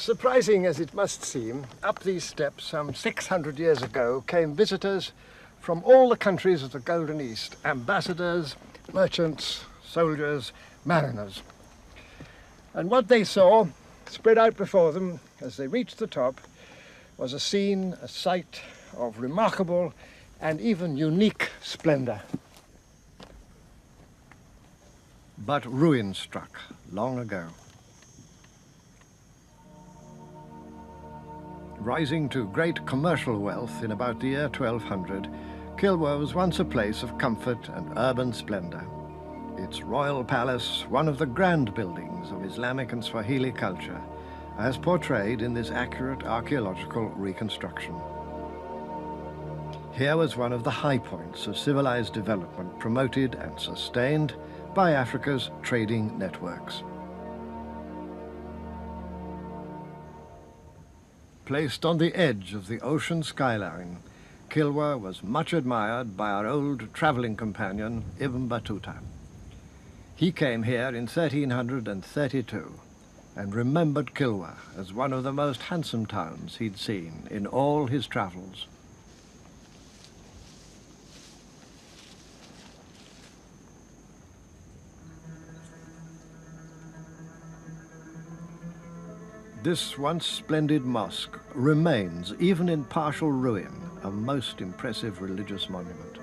Surprising as it must seem, up these steps some 600 years ago came visitors from all the countries of the Golden East, ambassadors, merchants, soldiers, mariners. And what they saw, spread out before them as they reached the top, was a scene, a sight of remarkable and even unique splendor. But ruin struck long ago. Rising to great commercial wealth in about the year 1200, Kilwa was once a place of comfort and urban splendor. Its royal palace, one of the grand buildings of Islamic and Swahili culture, as portrayed in this accurate archaeological reconstruction. Here was one of the high points of civilized development promoted and sustained by Africa's trading networks. Placed on the edge of the ocean skyline, Kilwa was much admired by our old traveling companion, Ibn Battuta. He came here in 1332 and remembered Kilwa as one of the most handsome towns he'd seen in all his travels. This once splendid mosque remains, even in partial ruin, a most impressive religious monument.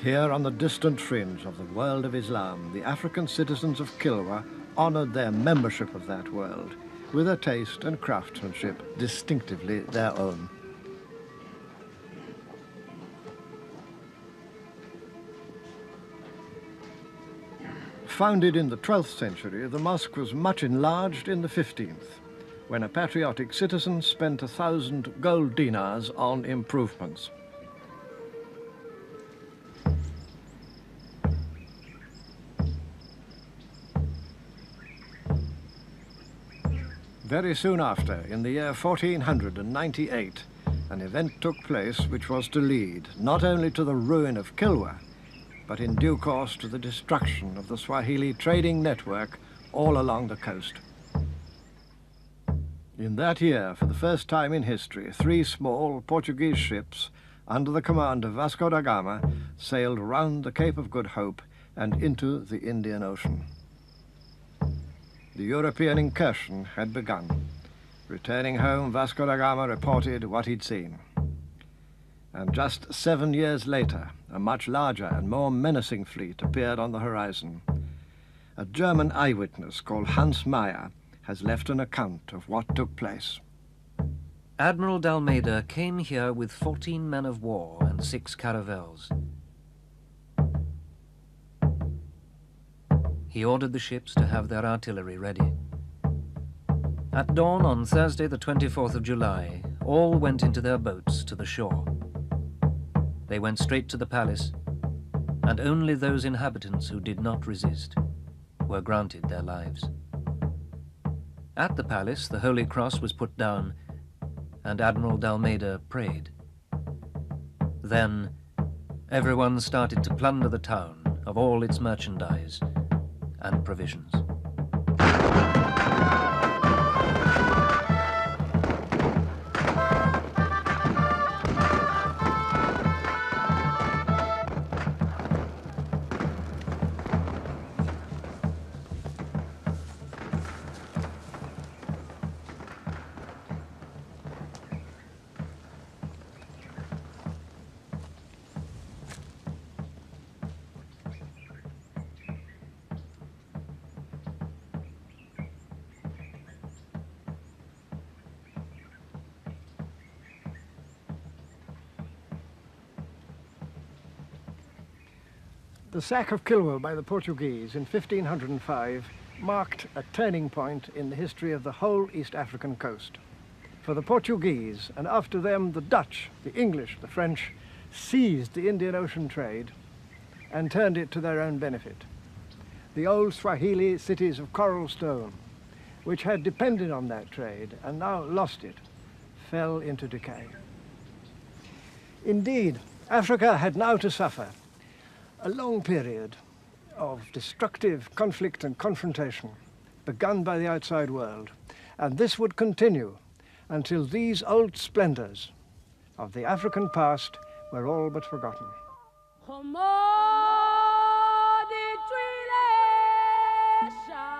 Here on the distant fringe of the world of Islam, the African citizens of Kilwa honored their membership of that world with a taste and craftsmanship distinctively their own. Founded in the 12th century, the mosque was much enlarged in the 15th, when a patriotic citizen spent 1,000 gold dinars on improvements. Very soon after, in the year 1498, an event took place which was to lead not only to the ruin of Kilwa, but in due course to the destruction of the Swahili trading network all along the coast. In that year, for the first time in history, 3 small Portuguese ships under the command of Vasco da Gama sailed round the Cape of Good Hope and into the Indian Ocean. The European incursion had begun. Returning home, Vasco da Gama reported what he'd seen. And just 7 years later, a much larger and more menacing fleet appeared on the horizon. A German eyewitness called Hans Meyer has left an account of what took place. Admiral d'Almeida came here with 14 men of war and 6 caravels. He ordered the ships to have their artillery ready. At dawn on Thursday, the 24th of July, all went into their boats to the shore. They went straight to the palace, and only those inhabitants who did not resist were granted their lives. At the palace, the Holy Cross was put down, and Admiral d'Almeida prayed. Then, everyone started to plunder the town of all its merchandise and provisions. The sack of Kilwa by the Portuguese in 1505 marked a turning point in the history of the whole East African coast. For the Portuguese, and after them the Dutch, the English, the French, seized the Indian Ocean trade and turned it to their own benefit. The old Swahili cities of coral stone, which had depended on that trade and now lost it, fell into decay. Indeed, Africa had now to suffer a long period of destructive conflict and confrontation begun by the outside world, and this would continue until these old splendors of the African past were all but forgotten.